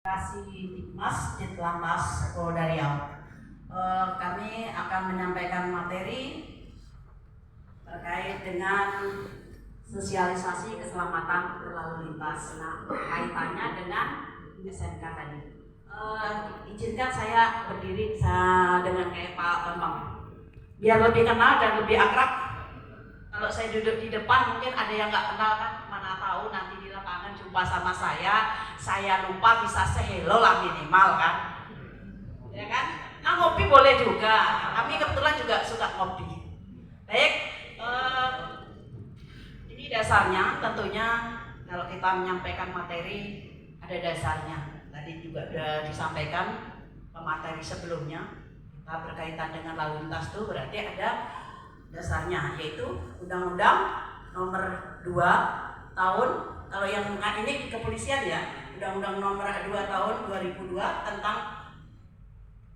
Kasih Dikmas Ditlantas Polda Riau. Kami akan menyampaikan materi terkait dengan sosialisasi keselamatan berlalu lintas. Nah, kaitannya dengan SMK tadi. Izinkan saya berdiri dengan kayak Pak Bambang, biar lebih kenal dan lebih akrab. Kalau saya duduk di depan mungkin ada yang nggak kenal kan, mana tahu nanti di lapangan jumpa sama saya lupa bisa say hello lah minimal kan, ya kan? Nah, ngopi boleh juga, kami kebetulan juga suka ngopi. Baik, ini dasarnya tentunya kalau kita menyampaikan materi ada dasarnya. Tadi juga sudah disampaikan pemateri sebelumnya, kita berkaitan dengan lalu lintas itu berarti ada dasarnya, yaitu Undang-Undang Nomor 2 Tahun, kalau yang ini kepolisian ya, Undang-Undang Nomor 2 Tahun 2002 tentang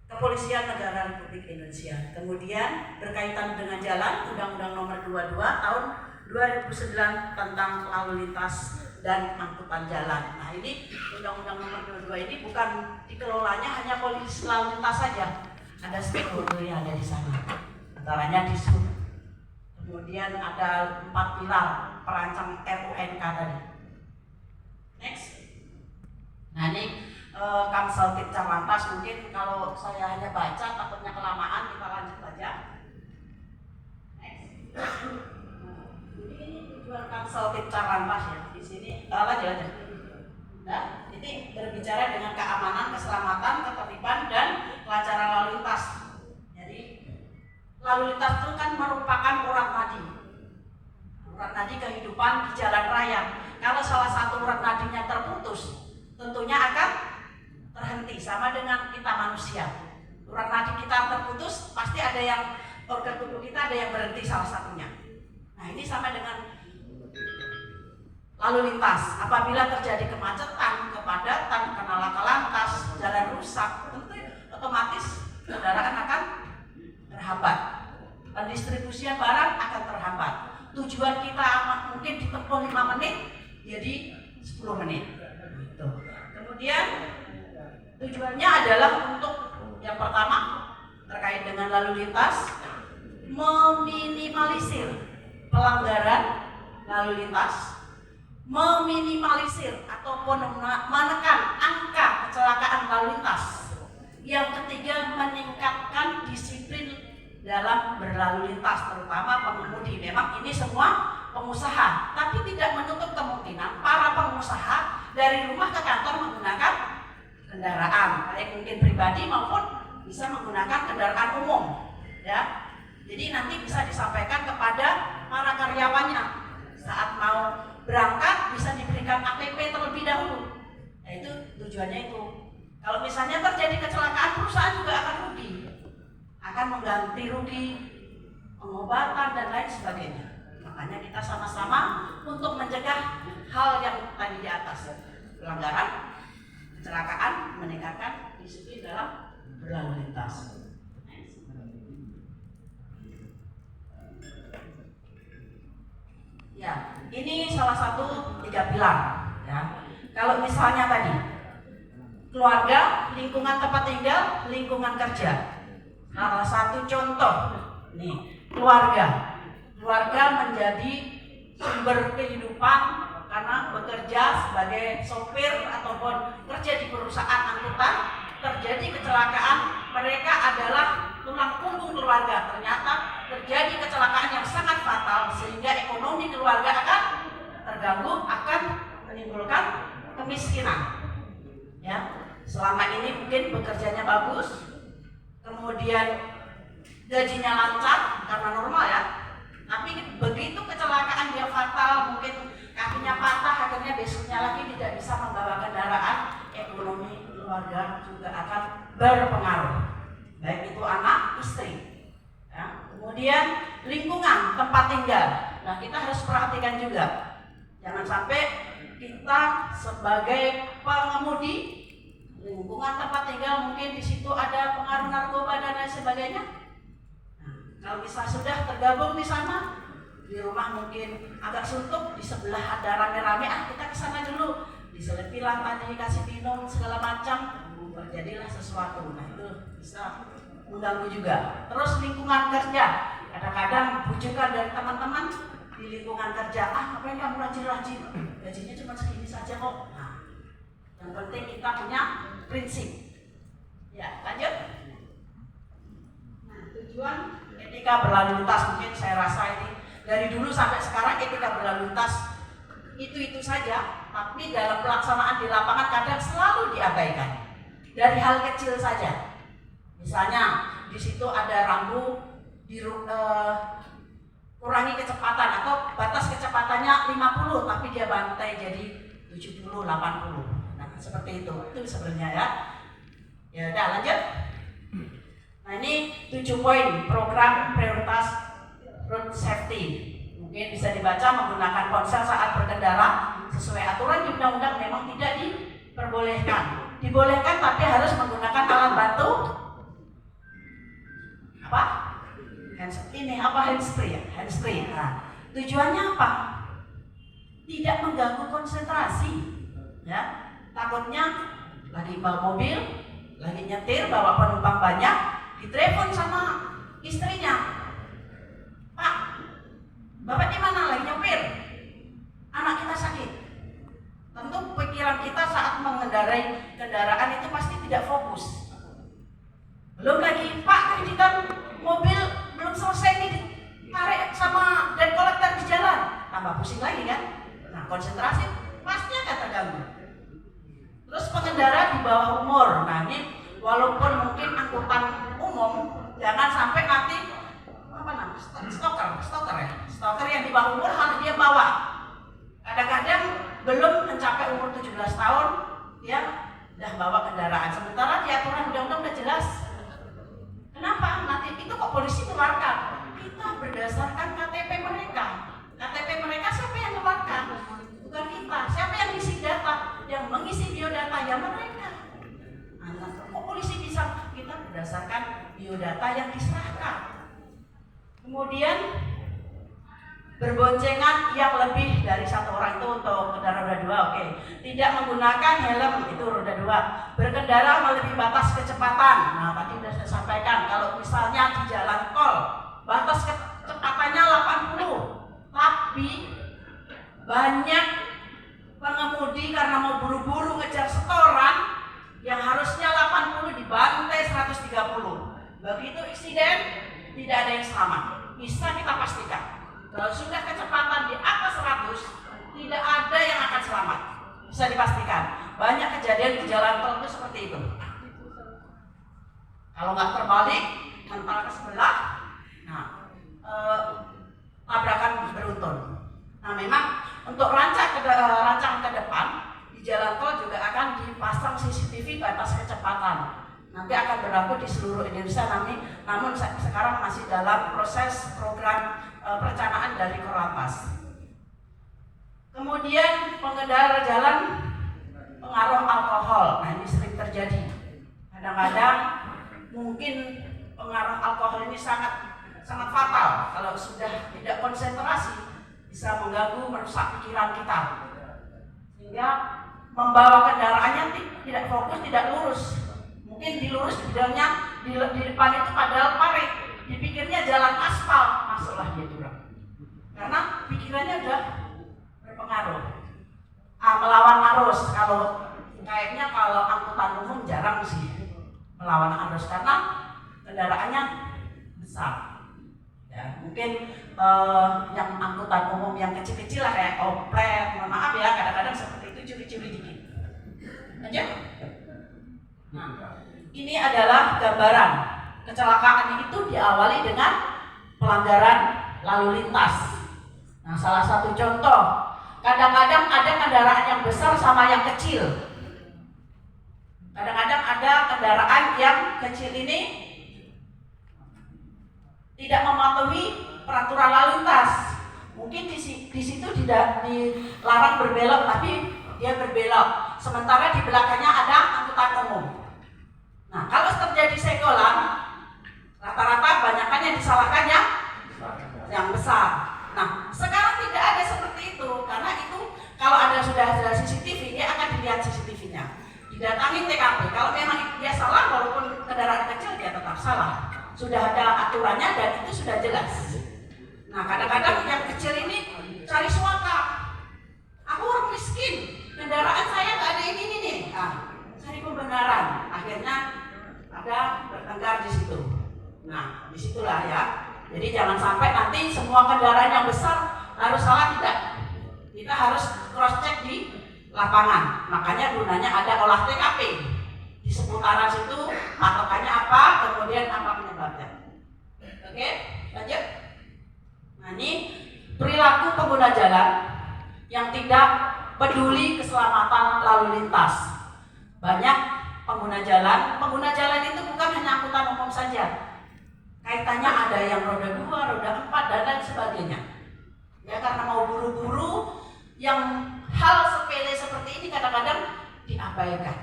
Kepolisian Negara Republik Indonesia. Kemudian berkaitan dengan jalan, Undang-Undang Nomor 22 Tahun 2009 tentang lalu lintas dan angkutan jalan. Nah, ini Undang-Undang Nomor 22 ini bukan dikelolanya hanya polisi lalu lintas saja, ada stakeholder yang ada di sana, antaranya Dishub. Kemudian ada 4 pilar perancang RUNK tadi. Next. Nah, ini Kamsel Ditlantas, mungkin kalau saya hanya baca takutnya kelamaan, kita lanjut aja. Next. Ini tujuan Kamsel Ditlantas ya. Di sini lanjut aja. Nah, ini berbicara dengan keamanan, keselamatan, ketertiban dan kelancaran lalu lintas. Jadi lalu lintas itu kan merupakan urat nadi kehidupan di jalan raya. Kalau salah satu urat nadinya terputus, tentunya akan terhenti, sama dengan kita manusia. Urat nadi kita terputus, pasti ada yang organ tubuh kita ada yang berhenti salah satunya. Nah, ini sama dengan lalu lintas. Apabila terjadi kemacetan, kepadatan, kena laka lantas, jalan rusak, tentu otomatis kendaraan akan terhambat. Pendistribusian barang akan terhambat. Tujuan kita mungkin ditempuh 5 menit jadi 10 menit. Kemudian tujuannya adalah untuk yang pertama terkait dengan lalu lintas, meminimalisir pelanggaran lalu lintas, meminimalisir ataupun menekan angka kecelakaan lalu lintas. Yang ketiga, meningkatkan disiplin dalam berlalu lintas, terutama pengemudi. Memang ini semua pengusaha, tapi tidak menutup kemungkinan para pengusaha dari rumah ke kantor menggunakan kendaraan, baik mungkin pribadi maupun bisa menggunakan kendaraan umum. Ya, jadi nanti bisa disampaikan kepada para karyawannya saat mau berangkat bisa diberikan APP terlebih dahulu. Nah, itu tujuannya itu. Kalau misalnya terjadi kecelakaan, perusahaan juga akan rugi, akan mengganti rugi, pengobatan dan lain sebagainya. Makanya kita sama-sama untuk mencegah hal yang tadi di atas, pelanggaran, kecelakaan, meningkatkan disiplin dalam berlalu lintas. Ya, ini salah satu 3 pilar. Ya. Kalau misalnya tadi keluarga, lingkungan tempat tinggal, lingkungan kerja. Salah satu contoh, nih keluarga menjadi sumber kehidupan karena bekerja sebagai sopir ataupun kerja di perusahaan angkutan. Terjadi kecelakaan, mereka adalah tulang punggung keluarga. Ternyata terjadi kecelakaan yang sangat fatal sehingga ekonomi keluarga akan terganggu, akan menimbulkan kemiskinan. Ya, selama ini mungkin bekerjanya bagus, kemudian gajinya lancar karena normal ya, tapi begitu kecelakaan dia fatal, mungkin kakinya patah, akhirnya besoknya lagi tidak bisa membawa kendaraan, ekonomi keluarga juga akan berpengaruh, baik itu anak, istri. Ya. Kemudian lingkungan tempat tinggal. Nah, kita harus perhatikan juga, jangan sampai kita sebagai pengemudi, lingkungan tempat tinggal mungkin di situ ada pengaruh narkoba dan lain sebagainya. Nah, kalau bisa sudah tergabung di sana, di rumah mungkin agak suntuk, di sebelah ada rame-rame, kita ke sana dulu, diselipilan tadi, kasih minum, segala macam, terjadilah sesuatu. Nah itu bisa mengganggu juga. Terus lingkungan kerja, kadang-kadang bujukan dari teman-teman di lingkungan kerja, ngapain kamu rajin-rajin, gajinya cuma segini saja kok. Nah, yang penting kita punya prinsip. Ya, lanjut. Nah, tujuan etika berlalu lintas, mungkin saya rasa ini dari dulu sampai sekarang etika berlalu lintas itu saja, tapi dalam pelaksanaan di lapangan kadang selalu diabaikan. Dari hal kecil saja, misalnya di situ ada rambu kurangi kecepatan atau batas kecepatannya 50, tapi dia bantai jadi 70, 80. Nah seperti itu sebenarnya ya. Ya udah lanjut. Nah ini 7 poin program prioritas road safety. Mungkin bisa dibaca menggunakan ponsel saat berkendara sesuai aturan di undang-undang memang tidak diperbolehkan. Dibolehkan tapi harus menggunakan alat bantu apa? Handsfree ya, handsfree. Nah, tujuannya apa? Tidak mengganggu konsentrasi, ya. Takutnya lagi bawa mobil, lagi nyetir, bawa penumpang banyak, ditelepon sama istrinya, Pak, Bapak di mana? Lagi nyopir, anak kita sakit. Tentu pikiran kita saat mengendarai kendaraan itu pasti tidak fokus. Belum lagi Pak, kreditan mobil belum selesai nih, ditarik sama debt collector di jalan, tambah pusing lagi kan? Nah konsentrasi pasti akan terganggu. Terus pengendara di bawah umur, nah ini walaupun mungkin angkutan umum, jangan sampai nanti apa namanya stalker yang di bawah umur harus dia bawa. Kadang-kadang belum mencapai umur 17 tahun dia udah bawa kendaraan, sementara di aturan undang-undang udah jelas. Kenapa? Nanti itu kok polisi keluarkan? Kita berdasarkan KTP mereka. KTP mereka siapa yang keluarkan? Bukan kita. Siapa yang isi data? Yang mengisi biodata ya mereka. Nah, kok polisi bisa? Kita berdasarkan biodata yang diserahkan. Kemudian berboncengan yang lebih dari 1 orang itu untuk kendaraan roda 2, oke. Tidak menggunakan helm itu roda 2. Berkendara melebihi batas kecepatan. Nah, tadi sudah saya sampaikan kalau misalnya di jalan tol batas kecepatannya 80, tapi banyak pengemudi karena mau buru-buru ngejar setoran yang harusnya 80 dibantai 130. Begitu insiden tidak ada yang selamat. Bisa kita pastikan. Kalau sudah kecepatan di atas 100, tidak ada yang akan selamat. Bisa dipastikan. Banyak kejadian di jalan tol itu seperti itu. Kalau nggak terbalik, mental ke sebelah, nah tabrakan beruntun. Nah memang untuk rancangan ke depan di jalan tol juga akan dipasang CCTV batas kecepatan. Nanti akan berlaku di seluruh Indonesia, namun sekarang masih dalam proses program perencanaan dari Korlantas. Kemudian pengendara jalan pengaruh alkohol. Nah ini sering terjadi. Kadang-kadang mungkin pengaruh alkohol ini sangat fatal. Kalau sudah tidak konsentrasi bisa mengganggu, merusak pikiran kita. Sehingga membawa kendaraannya tidak fokus, tidak lurus. Mungkin dilurus di depan itu padahal parit, dipikirnya jalan aspal, masuklah dia jurang. Karena pikirannya udah berpengaruh. Melawan arus, kayaknya kalau angkutan umum jarang sih melawan arus karena kendaraannya besar. Ya, mungkin yang angkutan umum yang kecil-kecil lah kayak oplet, mohon maaf ya, kadang-kadang seperti itu curi-curi dikit. Lanjut. Nah, ini adalah gambaran kecelakaan itu diawali dengan pelanggaran lalu lintas. Nah, salah satu contoh, kadang-kadang ada kendaraan yang besar sama yang kecil. Kadang-kadang ada kendaraan yang kecil ini tidak mematuhi peraturan lalu lintas. Mungkin di situ tidak dilarang berbelok, tapi dia berbelok. Sementara di belakangnya ada angkutan umum. Nah, kalau terjadi senggol, rata-rata banyakan yang disalahkan yang besar. Nah, sekarang tidak ada seperti itu, karena itu kalau sudah ada CCTV, dia akan dilihat CCTV-nya. Di didatangi TKP. Kalau memang dia salah, walaupun kendaraan kecil dia tetap salah. Sudah ada aturannya dan itu sudah jelas. Nah, kadang-kadang yang kecil ini cari suaka. Aku orang miskin, kendaraan saya nggak ada ini nih. Nah, cari pembenaran. Akhirnya ada bertengkar di situ. Nah, disitulah ya. Jadi jangan sampai nanti semua kendaraan yang besar harus salah, tidak. Kita harus cross check di lapangan. Makanya gunanya ada olah TKP. Di seputaran situ patokannya apa, kemudian apa penyebabnya. Oke, lanjut. Nah, ini perilaku pengguna jalan yang tidak peduli keselamatan lalu lintas. Banyak pengguna jalan itu bukan hanya angkutan umum saja. Kaitannya ada yang roda 2, roda 4 dan lain sebagainya. Ya, karena mau buru-buru, yang hal sepele seperti ini kadang-kadang diabaikan.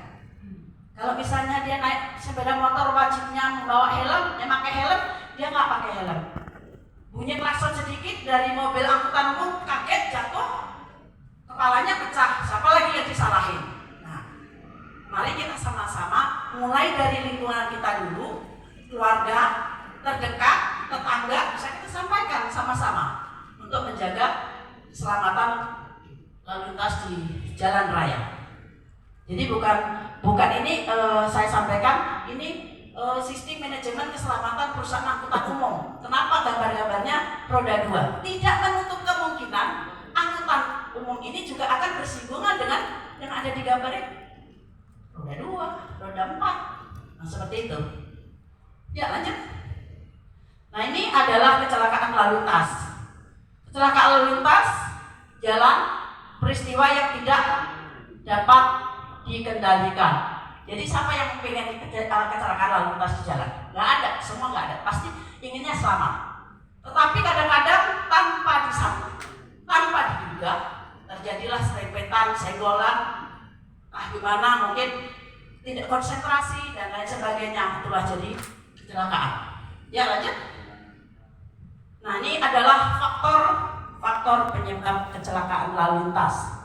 Kalau misalnya dia naik sepeda motor wajibnya membawa helm, pakai helm, dia nggak pakai helm. Bunyi klakson sedikit dari mobil angkutan umum, kaget jatuh, kepalanya pecah, siapa lagi yang disalahin? Nah, mari kita sama-sama mulai dari lingkungan kita dulu, keluarga, terdekat, tetangga, bisa kita sampaikan sama-sama untuk menjaga keselamatan lalu lintas di jalan raya. Jadi bukan ini saya sampaikan ini sistem manajemen keselamatan perusahaan angkutan umum. Kenapa gambar-gambarnya roda 2? Tidak menutup kemungkinan angkutan umum ini juga akan bersinggungan dengan yang ada di gambar ini. Roda 2, roda 4. Nah, seperti itu. Ya, lanjut. Nah, ini adalah kecelakaan lalu lintas. Kecelakaan lalu lintas jalan peristiwa yang tidak dapat dikendalikan. Jadi siapa yang ingin kecelakaan lalu lintas di jalan? Nggak ada, semua nggak ada. Pasti inginnya selamat. Tetapi kadang-kadang tanpa disangka, tanpa diduga, terjadilah serempetan, senggolan, gimana mungkin tidak konsentrasi dan lain sebagainya. Itulah jadi kecelakaan. Ya, lanjut. Nah, ini adalah faktor penyebab kecelakaan lalu lintas.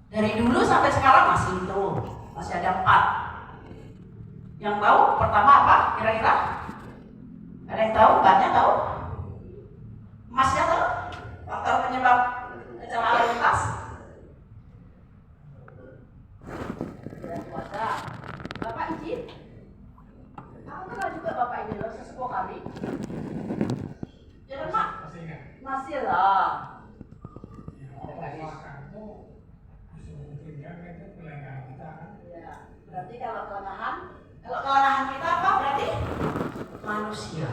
Dari dulu sampai sekarang masih ada 4. Yang tahu pertama apa kira-kira? Ada yang tahu? Banyak tahu? Masnya tahu faktor penyebab kecelakaan lalu lintas? Cuaca. Bapak izin? Aku kenal juga bapak ini loh, sesepuh kami. Ya, Pak? Masih lah. Ya, berarti kalau kelelahan kita apa berarti? Manusia.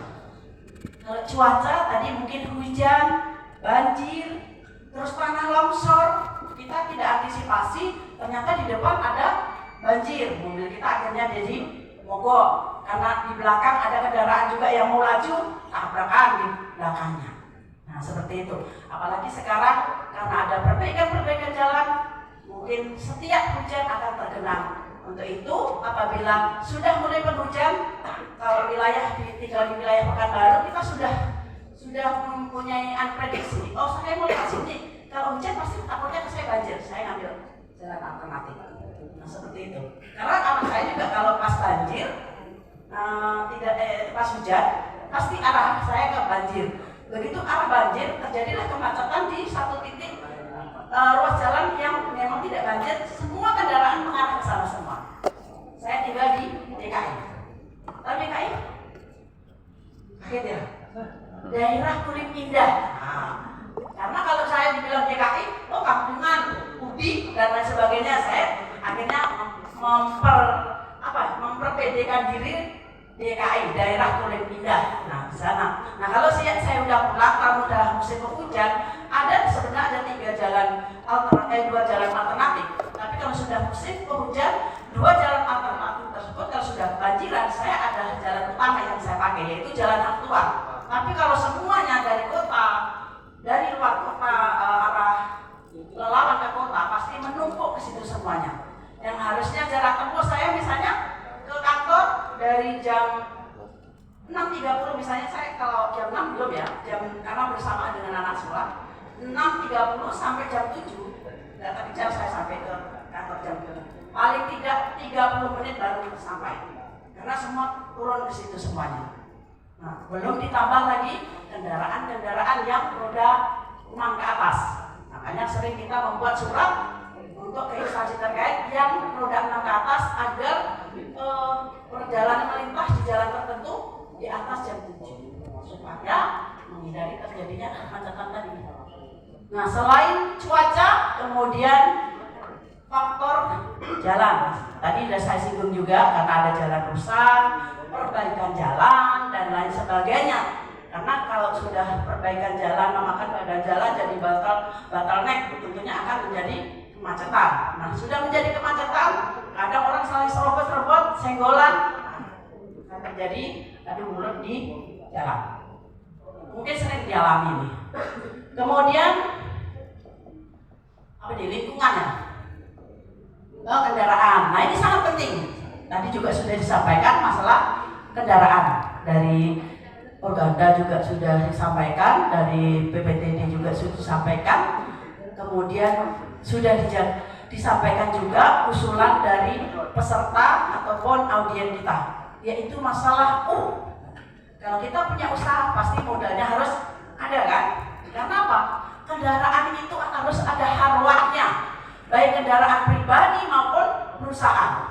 Kalau cuaca tadi mungkin hujan, banjir, terus tanah longsor, kita tidak antisipasi, ternyata di depan ada banjir, mobil kita akhirnya jadi mogok karena di belakang ada kendaraan juga yang mau laju, tabrakan di belakangnya. Nah, seperti itu. Apalagi sekarang karena ada perbaikan jalan, mungkin setiap hujan akan tergenang. Untuk itu, apabila sudah mulai penghujan, kalau tinggal di wilayah Pekanbaru, kita sudah mempunyai prediksi. Oh, saya mau lewat sini. Kalau hujan pasti takutnya saya banjir. Saya ngambil jalan alternatif. Nah, seperti itu. Karena anak saya juga kalau pas banjir, pas hujan, pasti arah saya ke banjir. Begitu arah banjir, terjadilah kemacetan di satu titik ruas jalan yang memang tidak banjir, semua kendaraan mengarah ke sana semua. Saya tinggal di DKI. Tahu DKI? Kaget ya? Daerah Kulit Indah. Nah, karena kalau saya dibilang DKI, kampungan, Ubi dan lain sebagainya, saya akhirnya memperpedekan diri DKI, daerah Kulit Indah. Nah, di sana. Nah, kalau saya udah pulang, kalau udah musim penghujan, sebenarnya ada 2 jalan alternatif. Tapi kalau sudah musim penghujan, 2 jalan alternatif tersebut kalau sudah banjiran, saya ada jalan utama yang saya pakai, yaitu jalan aktual. Tapi kalau semuanya dari kota, dari luar kota, arah Lelawan ke kota, pasti menumpuk ke situ semuanya. Yang harusnya jarak tempuh saya misalnya ke kantor dari jam 6.30, misalnya saya kalau jam 6 belum ya, karena bersamaan dengan anak sekolah, 6.30 sampai jam 7, tapi jam saya sampai ke kantor jam paling tidak 30 menit baru sampai, karena semua turun ke situ semuanya. Nah, belum ditambah lagi kendaraan-kendaraan yang roda 6 ke atas. Makanya sering kita membuat surat untuk ke instansi terkait yang roda 6 ke atas agar perjalanan melintas di jalan tertentu di atas jam 7 supaya menghindari terjadinya kemacetan tadi. Nah, selain cuaca, kemudian faktor jalan. Tadi sudah saya singgung juga karena ada jalan rusak, perbaikan jalan dan lain sebagainya. Karena kalau sudah perbaikan jalan memakan badan jalan jadi bottleneck, tentunya akan menjadi kemacetan. Nah, sudah menjadi kemacetan, kadang orang saling serobot-serobot, senggolan, akan terjadi adu mulut di jalan. Mungkin sering dialami nih. Kemudian apa di lingkungannya? Kendaraan. Nah, ini sangat penting. Tadi juga sudah disampaikan masalah kendaraan dari Organda juga sudah disampaikan, dari PPTD juga sudah disampaikan. Kemudian sudah disampaikan juga usulan dari peserta ataupun audien kita, yaitu masalah kalau kita punya usaha pasti modalnya harus ada kan? Karena apa? Kendaraan itu harus ada harwahnya, baik kendaraan pribadi maupun perusahaan.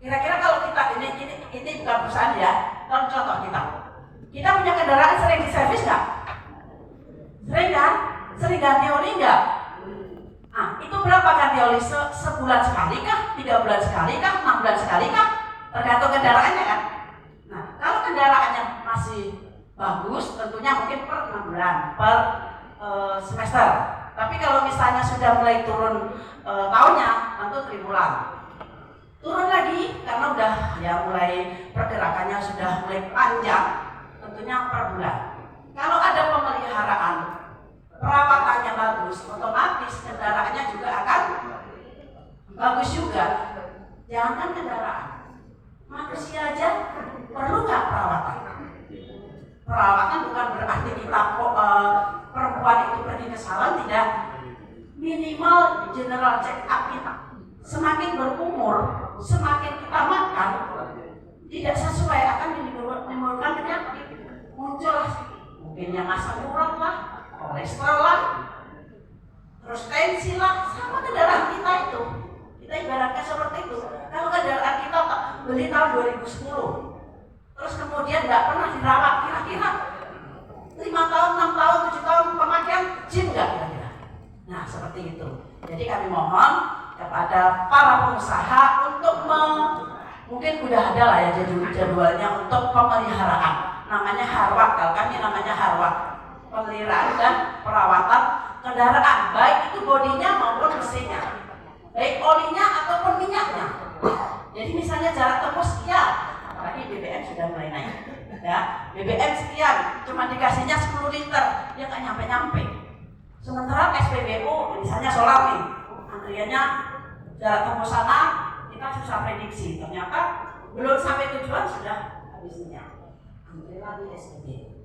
Kira-kira kalau kita ini bukan perusahaan ya, contoh kita punya kendaraan sering diservis nggak? Sering kan? Sering ganti oli nggak? Nah, itu berapa ganti oli? Sebulan sekali kah? 3 bulan sekali kah? 6 bulan sekali kah? Tergantung kendaraannya kan? Nah, kalau kendaraannya masih bagus, tentunya mungkin per 6 bulan, per semester. Tapi kalau misalnya sudah mulai turun tahunnya, tentu tribulan. Turun lagi karena udah ya mulai pergerakannya sudah mulai panjang, tentunya per bulan. Kalau ada pemeliharaan, perawatannya bagus, otomatis kendaraannya juga akan bagus juga. Jangankan kendaraan, manusia aja perlu nggak perawatan? Perawatan bukan berarti kita perempuan itu pergi ke salon, tidak. Minimal general check up kita. Semakin berumur, semakin kita makan tidak sesuai akan menimbulkan penyakit. Muncul mungkin yang asam urat lah, kolesterol lah, terus tensi lah, sama kendaraan kita itu. Kita ibaratkan seperti itu. Kalau kendaraan kita beli tahun 2010, terus kemudian nggak pernah dirawat, kira-kira 5 tahun, 6 tahun, 7 tahun pemakaian gym nggak kira-kira? Nah, seperti itu. Jadi kami mohon kepada para pengusaha untuk mungkin udah ada lah ya jadwalnya untuk pemeliharaan. Namanya harwat, kalau kami namanya harwat, pemeliharaan dan perawatan kendaraan, baik itu bodinya maupun mesinnya, baik olinya ataupun minyaknya. Jadi misalnya jarak tempuh sekian, apalagi BBM sudah mulai naik, ya BBM sekian, cuma dikasihnya 10 liter, dia nggak nyampe-nyampe. Sementara SPBU misalnya solar nih, antriannya jarak tempuh sana kita susah prediksi, ternyata belum sampai tujuan sudah habis minyak. Antri lagi SPBU.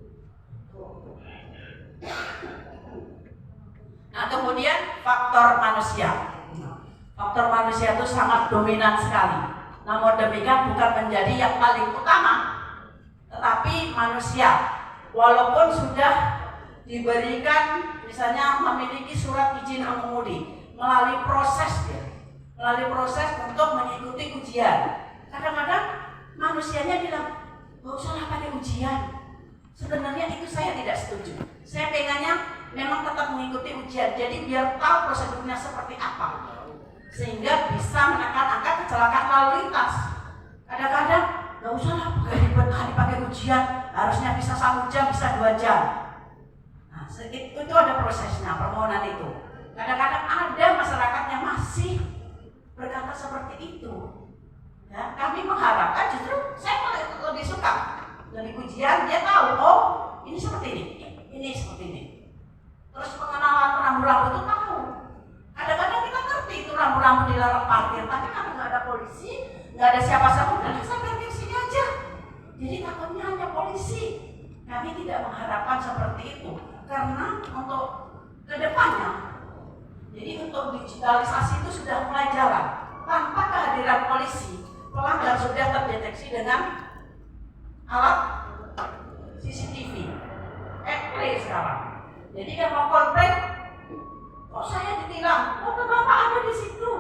Nah, kemudian faktor manusia. Faktor manusia itu sangat dominan sekali. Namun demikian bukan menjadi yang paling utama, tetapi manusia walaupun sudah diberikan misalnya memiliki surat izin mengemudi melalui proses untuk mengikuti ujian. Kadang-kadang manusianya bilang, "Gak usah pakai ujian." Sebenarnya itu saya tidak setuju. Saya pengennya memang tetap mengikuti ujian, jadi biar tahu prosedurnya seperti apa, sehingga bisa menekan angka kecelakaan lalu lintas. Kadang-kadang gak usah lah dipakai ujian, harusnya bisa 1 jam, bisa 2 jam. Nah, itu ada prosesnya, permohonan itu. Kadang-kadang ada masyarakat yang masih berkata seperti itu. Ya, kami mengharapkan justru saya lebih suka dari ujian, dia tahu, oh ini seperti ini seperti ini. Terus pengenalan rambu-rambu itu tahu. Kadang-kadang kita ngerti itu rambu-rambu dilarang parkir, tapi kalau nggak ada polisi, nggak ada siapa-siapa, udah saya parkir sini aja. Jadi takutnya hanya polisi. Kami tidak mengharapkan seperti itu, karena untuk kedepannya, jadi untuk digitalisasi itu sudah mulai jalan. tanpa kehadiran polisi, pelanggar sudah terdeteksi dengan alat CCTV, Play sekarang. Jadi kalau komplain, kok saya ditilang? Foto bapak ada di situ,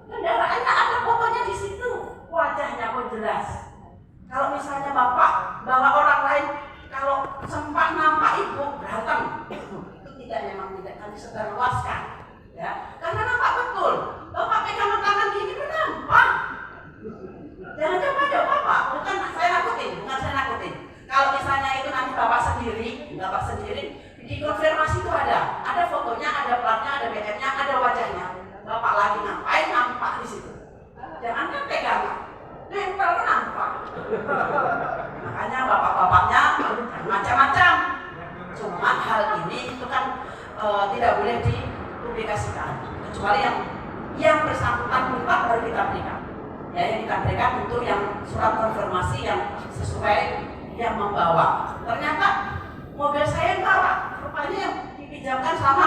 kendaraannya ada fotonya di situ, wajahnya pun jelas. Kalau misalnya bapak bawa orang lain, kalau sempat nampak ibu berantem, itu memang tidak kami sebarluaskan, ya, karena nampak betul. Bapak pegang tangan gini itu nampak. Jangan coba bapak, bukan saya nakutin. Kalau misalnya itu nanti bapak sendiri dikonfirmasi itu ada fotonya, ada platnya, ada BM-nya, ada wajahnya. Bapak lagi ngapain nampak di situ. Jangan kan pegang, nempel kan nampak. Makanya bapak-bapaknya macam-macam. Cuma hal ini itu kan tidak boleh dipublikasikan, kecuali yang bersangkutan minta baru kita berikan. Ya, yang kita berikan tentu yang surat konfirmasi yang sesuai yang membawa. Ternyata mobil saya yang bawa, rupanya yang dipinjamkan sama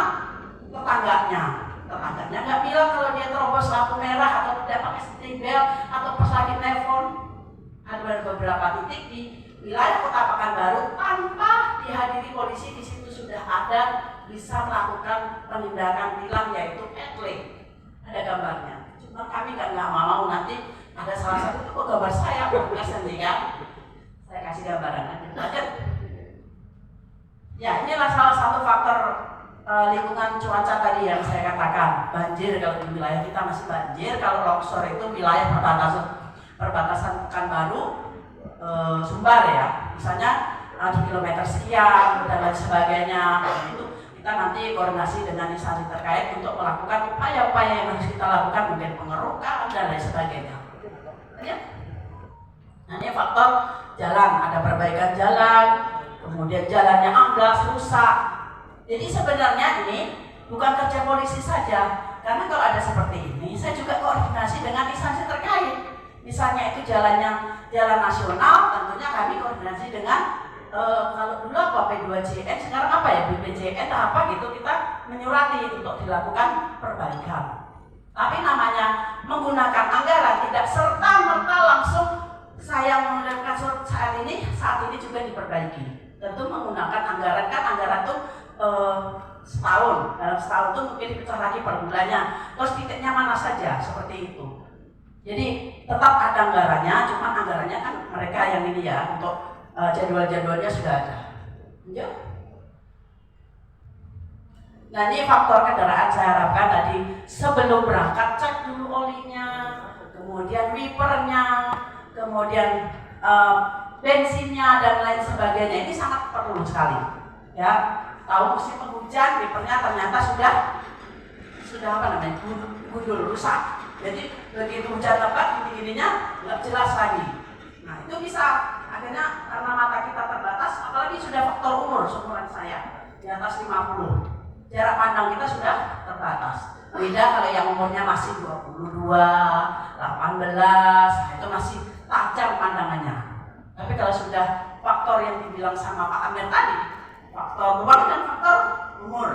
tetangganya nggak bilang kalau dia terobos lampu merah atau tidak pakai seatbelt belt atau pas lagi nelpon. Ada beberapa titik di wilayah Kota Pekanbaru tanpa dihadiri polisi, di situ sudah ada bisa melakukan penindakan tilang, yaitu Play. Ada gambarnya. Cuma kami nggak mau nanti ada salah satu itu kok gambar saya nanti kan. Saya kasih gambaran aja. Ya, inilah salah satu faktor lingkungan cuaca tadi yang saya katakan. Banjir, kalau di wilayah kita masih banjir. Kalau longsor itu wilayah perbatasan Pekanbaru, Sumbar ya. Misalnya di kilometer sekian dan lain sebagainya. Itu kita nanti koordinasi dengan instansi terkait untuk melakukan upaya-upaya yang harus kita lakukan, mungkin pengerukan dan lain sebagainya. Ya. Nah, ini faktor jalan, ada perbaikan jalan, kemudian jalannya amblas, rusak. Jadi sebenarnya ini bukan kerja polisi saja, karena kalau ada seperti ini, saya juga koordinasi dengan instansi terkait. Misalnya itu jalan nasional, tentunya kami koordinasi dengan kalau dulu apa P2JN, sekarang apa ya BPJN atau apa gitu, kita menyurati untuk dilakukan perbaikan. Tapi namanya menggunakan anggaran tidak serta-merta langsung saya mengeluarkan saat ini juga diperbaiki. Tentu menggunakan anggaran, kan anggaran itu setahun, dalam setahun itu mungkin dipecah lagi per bulannya, terus titiknya mana saja, seperti itu. Jadi tetap ada anggarannya, cuma anggarannya kan mereka yang ini ya, untuk jadwal-jadwalnya sudah ada. Ya. Nah, ini faktor kendaraan saya harapkan tadi sebelum berangkat cek dulu olinya, kemudian wipernya, kemudian bensinnya dan lain sebagainya. Ini sangat perlu sekali. Ya, tahu musim penghujan, wipernya ternyata sudah apa namanya, gundul, rusak. Jadi begitu hujan lebat, gini-gininya nggak jelas lagi. Nah, itu bisa akhirnya karena mata kita terbatas, apalagi sudah faktor umur, seumuran saya di atas 50. Jarak pandang kita sudah terbatas. Beda kalau yang umurnya masih 22, 18, itu masih tajam pandangannya. Tapi kalau sudah faktor yang dibilang sama Pak Amir tadi, faktor ruang dan faktor umur.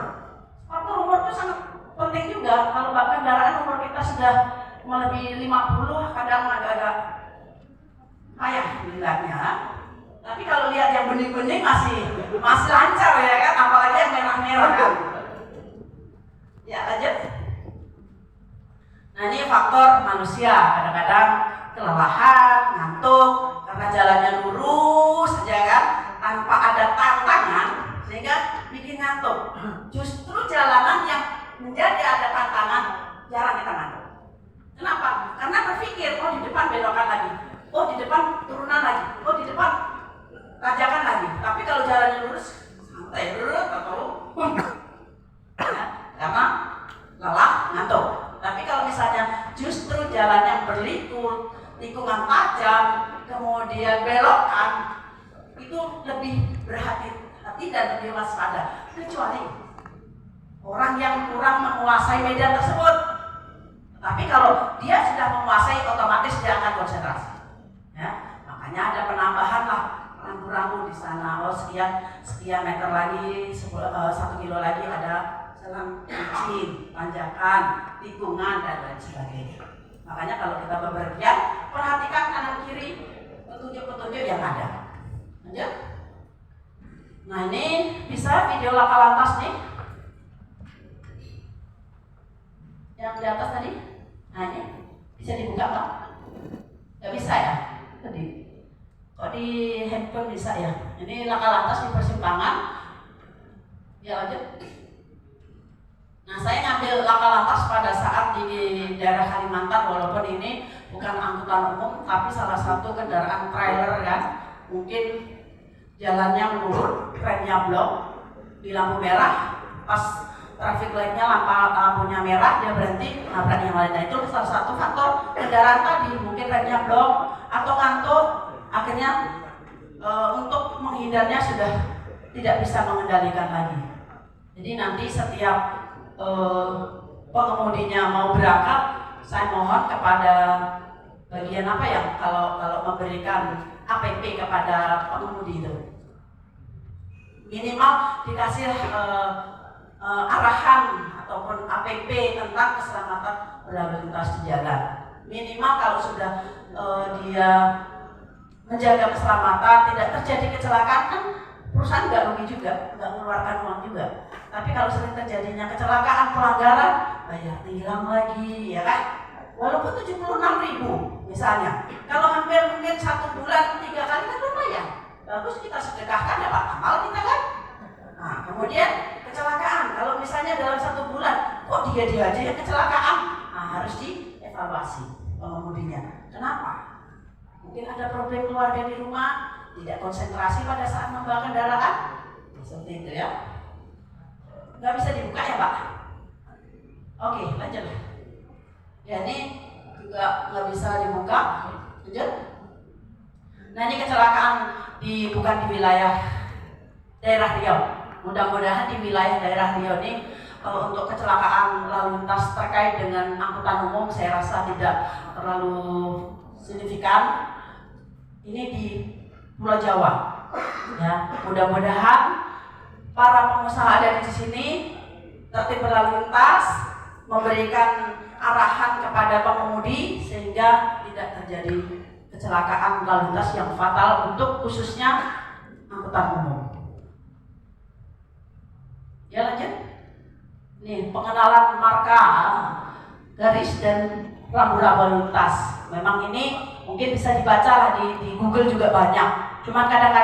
Faktor umur itu sangat penting juga. Kalau bahkan kendaraan umur kita sudah melebihi 50, kadang agak-agak payah dilihatnya. Tapi kalau lihat yang bening-bening masih lancar ya kan, apalagi yang merah-merah kan. Ya, lanjut. Nah, ini faktor manusia, kadang-kadang kelelahan, ngantuk karena jalannya lurus saja kan, tanpa ada tantangan sehingga bikin ngantuk. Justru jalanan yang menjadi ada tantangan jarang kita ngantuk. Kenapa? Karena berpikir, oh di depan belokan lagi, oh di depan turunan lagi, oh di depan tanjakan lagi. Tapi kalau jalannya lurus, santai lurus atau ya, karena lelah, ngantuk. Tapi kalau misalnya justru jalan yang berliku, tikungan tajam, kemudian belokan, itu lebih berhati-hati dan lebih waspada. Kecuali orang yang kurang menguasai medan tersebut. Tapi kalau dia sudah menguasai, otomatis dia akan konsentrasi. Ya, makanya ada penambahan lah rambu-rambu di sana. Oh sekian meter lagi, 1 kilo lagi ada jalan licin, tanjakan, tikungan dan lain sebagainya. Makanya kalau kita bepergian, perhatikan kanan kiri petunjuk-petunjuk yang ada. Lanjut. Nah ini bisa video laka lantas nih, yang di atas tadi. Nah ini bisa dibuka Pak? Gak bisa ya? Tadi kok di handphone bisa ya? Ini laka lantas di persimpangan. Ya lanjut. Nah saya ngambil laka lantas pada saat di daerah Kalimantan, walaupun ini bukan angkutan umum tapi salah satu kendaraan trailer kan. Mungkin jalannya menurun, remnya blok, di lampu merah, pas traffic light-nya lampunya merah, dia berhenti nabrak yang lainnya. Itu salah satu faktor kendaraan tadi, mungkin remnya blok atau ngantuk, akhirnya untuk menghindarnya sudah tidak bisa mengendalikan lagi. Jadi nanti setiap pengemudinya mau berangkat, saya mohon kepada bagian apa ya, kalau memberikan APP kepada pengemudi itu, minimal dikasih arahan ataupun APP tentang keselamatan berlalu lintas di jalan. Minimal kalau sudah dia menjaga keselamatan, tidak terjadi kecelakaan, kan perusahaan nggak rugi juga, nggak mengeluarkan uang juga. Tapi kalau sering terjadinya kecelakaan, pelanggaran, bayar tilang lagi, ya kan? Walaupun 76.000 misalnya, kalau hampir mungkin 1 bulan 3 kali kan lumayan. Bagus kita sedekahkan, dapat amal kita kan? Nah kemudian kecelakaan, kalau misalnya dalam 1 bulan, kok dia aja yang kecelakaan? Nah harus dievaluasi pengemudinya. Kenapa? Mungkin ada problem keluarga di rumah, tidak konsentrasi pada saat membawa kendaraan, seperti itu ya. Nggak bisa dibuka ya Pak? Oke, lanjut. Ya ini juga nggak bisa dibuka. Lanjut. Nah ini kecelakaan bukan di wilayah daerah Riau. Mudah-mudahan di wilayah daerah Riau ini untuk kecelakaan lalu lintas terkait dengan angkutan umum saya rasa tidak terlalu signifikan. Ini di Pulau Jawa. Ya, mudah-mudahan para pengusaha ada di sini tertib berlalu lintas, memberikan arahan kepada pengemudi sehingga tidak terjadi kecelakaan lalu lintas yang fatal untuk khususnya angkutan umum. Ya lanjut. Nih pengenalan marka, garis dan rambu-rambu lalu lintas. Memang ini mungkin bisa dibaca lah di Google juga banyak. Cuman kadang-kadang